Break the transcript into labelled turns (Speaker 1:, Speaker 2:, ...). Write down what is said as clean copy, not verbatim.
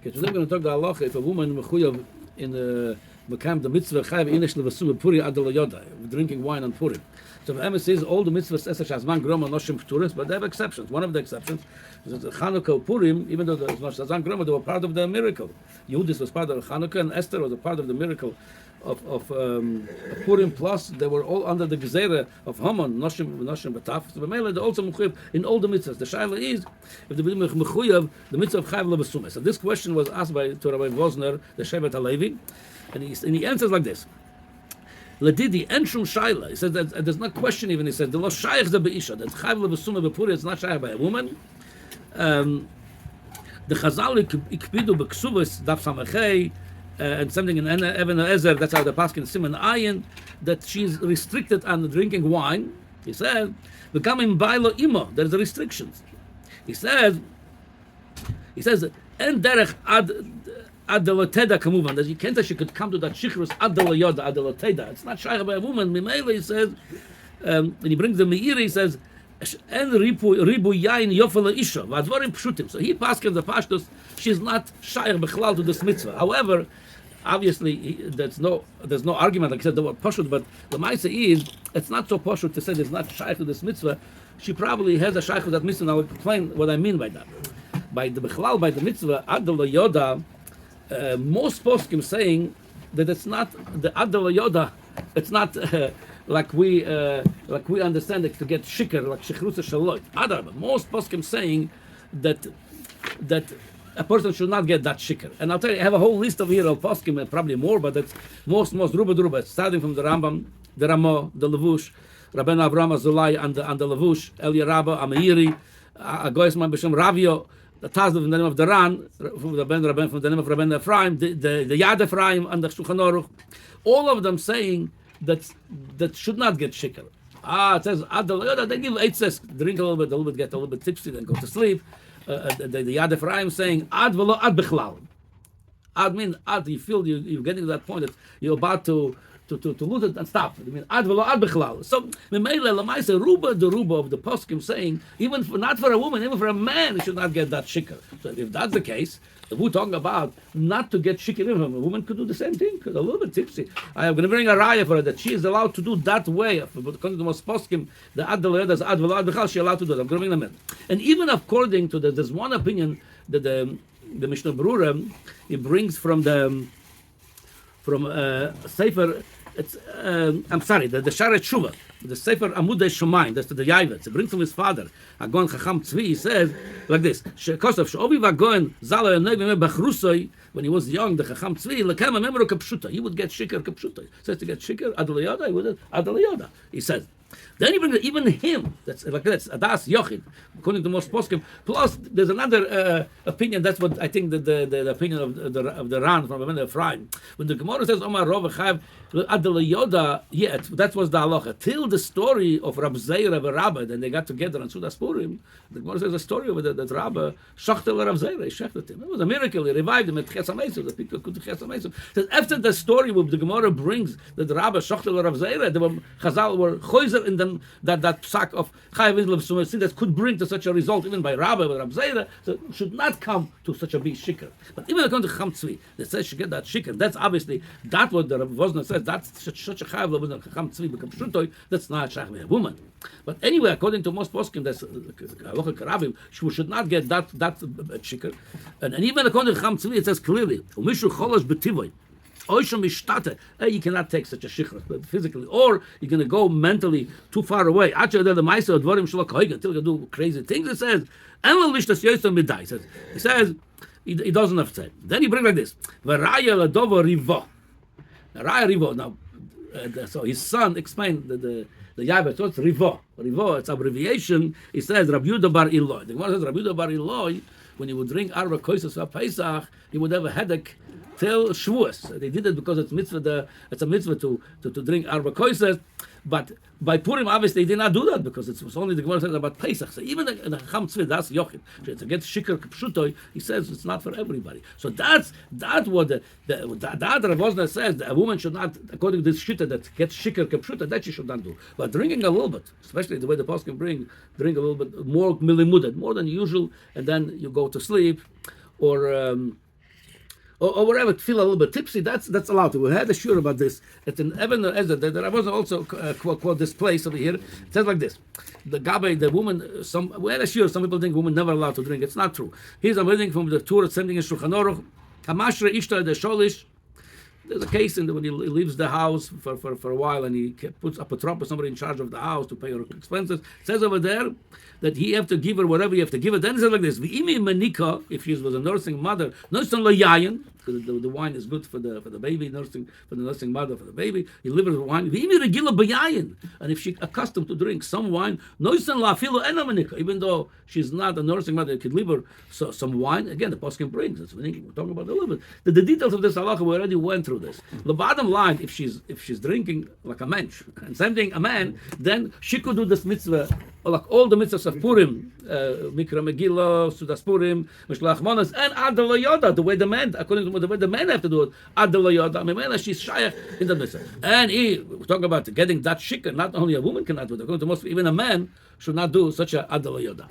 Speaker 1: Okay, today we're going to talk about halacha if a woman mechuyav in Mekam the mitzvah chayav inish levasum Purim ad yoda, drinking wine on Purim. So the Emes says all the mitzvahs esash azman groma noshim pturis, but they have exceptions. One of the exceptions is that Chanukah Purim, even though there was azman groma, they were part of the miracle. Yehudis was part of Chanukah, and Esther was a part of the miracle of Purim. Plus, they were all under the gezerah of Haman, noshim bataf. So B'meila they also mechuyav in all the mitzvahs. The shaila is if the mechuyav the mitzvah of chayav levasum. So this question was asked to Rabbi Vosner, the Shevet Halevi, and he answers like this. Ledidi enshum shaila. He says that there's no question even. He said the lo shayich the beisha that chayav levasum b'Purim is not shayich by a woman. The Chazal ikpidu b'ksuvas daf samachei. And something in Even Ezer, that's how the Paskin Simon Ayin, that she's restricted on drinking wine. He said, becoming bailo imo, there's restrictions. He says, en derech ad deloteda kamuvan, that you can't say she could come to that shichrus ad deloyoda, ad deloteda. It's not shy by a woman. Mimele, he says, when he brings the meir, he says, en ribu yain yofel isha, vadvarim pshutim. So he paskin the pashtus, she's not shy bechlal to this mitzvah. However, obviously, there's no argument, like I said, the word pashut, but the ma'isa is, it's not so pashut to say there's not shaykh to this mitzvah. She probably has a shaykh to that mitzvah, and I'll explain what I mean by that. By the bechlal, by the mitzvah, adel yoda, most poskim saying that it's not, the adel yoda, it's not like we understand it to get shikr, like shichrus shaloit. Adarba, most poskim saying that a person should not get that shikr. And I'll tell you, I have a whole list of here of poskim, and probably more, but it's most ruba, starting from the Rambam, the Ramah, the Levush, Rabbeinu Avraham Azulai, and the Levush, Elia Rabba, Ameiri, Agoyesman B'Shem Ravio, the Tazl from the name of the Ran, from the Rabben from the name of Rabbeinu Ephraim, the Yad Ephraim, and the Shulchan Aruch, all of them saying that should not get shikr. It says, they give eitzes, drink a little bit, get a little bit tipsy, then go to sleep. The Yad Ephraim saying ad velo ad bechlal. Ad means ad. You feel you're getting to that point that you're about to lose it and stop. I mean ad velo ad bechlal. So Memele Lamaisa Ruba the Ruba of the poskim saying even not for a woman, even for a man, he should not get that shikr. So if that's the case, if we're talking about not to get shikr, even a woman could do the same thing, because a little bit tipsy. I'm going to bring a raya for her that she is allowed to do that way. According to most poskim, the ad velo ad bechlal, she's allowed to do that. I'm going to bring them in. And even according to there's one opinion that the Mishnah Berurah he brings from Sefer. It's I'm sorry, the Sharet Shuvah, the Sefer Amudei Shomayim, that's the Yavetz. He brings from his father, Agon Chacham Tzvi. He says like this: Shekosav Sheovi Vagon Zalo Yonegim Bachrusoi. When he was young, the Chacham Tzvi lekam memro kapshuta. He would get shikar kapshuta. Says to get shikar adalayoda. He would adalayoda. He says. Then he brings even him. That's Adas Yochid, according to most poskim. Plus, there's another opinion. That's what I think the opinion of the Ran from Rabbeinu Ephraim. When the Gemara says Omar Rov Chayav Adel Yoda, yet that was the halacha till the story of Rab Zeir and Rabba. Then they got together on Sudas Purim. The Gemara says a story of that Rabba shachtel Rab Zeir. He shechted him. It was a miracle. He revived him at Chesamesu. The people could Chesamesu. So after the story, the Gemara brings that the Rabba shachtel Rab Zeir, the Chazal were choizer in them that psak of chayav levasum that could bring to such a result even by Rabbi or Rab Zeira, so it should not come to such a big shikr. But even according to Chacham Tzvi, that says she get that shikr, that's obviously that what the Rabbi Vosner says. That's such a chayav levasum Chacham Tzvi become shutoi. That's not shaykh a woman. But anyway, according to most poskim, that's halacha karabim. She should not get that shikr. And even according to Chacham Tzvi, it says clearly umishu cholosh b'tivoy. You cannot take such a shikra physically, or you're going to go mentally too far away. Until you do crazy things. It says, he doesn't have to say. Then he brings like this. Now, so his son explained the Yavet. So it's Rivo. Rivo, it's abbreviation. He says Rabbi Yehuda bar Eloi. The Gemara says Rabbi Yehuda bar Eloi, when he would drink Arba Koisos for Pesach, he would have a headache till Shavuos. They did it because it's mitzvah. It's a mitzvah to drink Arba Koisos. But by Purim, obviously, they did not do that because it was only the Gemara says about Pesach. So even the Chacham Tzvi, that's Yochid. To get shikar kapshutoi, he says it's not for everybody. So that's what the Rav Vosner says. That a woman should not, according to this shita that gets shikar kapshuta, that she should not do. But drinking a little bit, especially the way the Poskim drink a little bit more milimuded, more than usual, and then you go to sleep, or or whatever, feel a little bit tipsy, that's allowed to. We had a shiur about this. It's in Even Ezer that I was also quote this place over here. It says like this: the gabe, the woman. We had a shiur. Some people think women never allowed to drink. It's not true. Here's I'm reading from the Torah, sending in Shulchan Aruch. Hamashre ishta de sholish. There's a case when he leaves the house for a while and he puts up a trap or somebody in charge of the house to pay her expenses. It says over there that he have to give her whatever you have to give her. Then it says like this: V'imi menika, if she was a nursing mother, nursing layayin, because the wine is good for the baby, nursing for the nursing mother for the baby. You live with wine. V'imi regila bayayin, and if she accustomed to drink some wine, nursing la filo ena menika, even though she's not a nursing mother, you could leave her some wine. Again, the poskim brings. That's what we're talking about a little bit. The details of this halacha we already went through this. The bottom line, if she's drinking like a mensch, and same thing a man, then she could do this mitzvah, like all the mitzvahs of Purim, Mikra Megillah, Sudas Purim, Mishlach Manas, and Ad Yoda, the way the men, according to the way the men have to do it, Ad Yoda, Mimela, she's shayach in the mitzvah. And we're talking about getting that shikar, not only a woman cannot do it, according to most, even a man should not do such a Ad Yoda.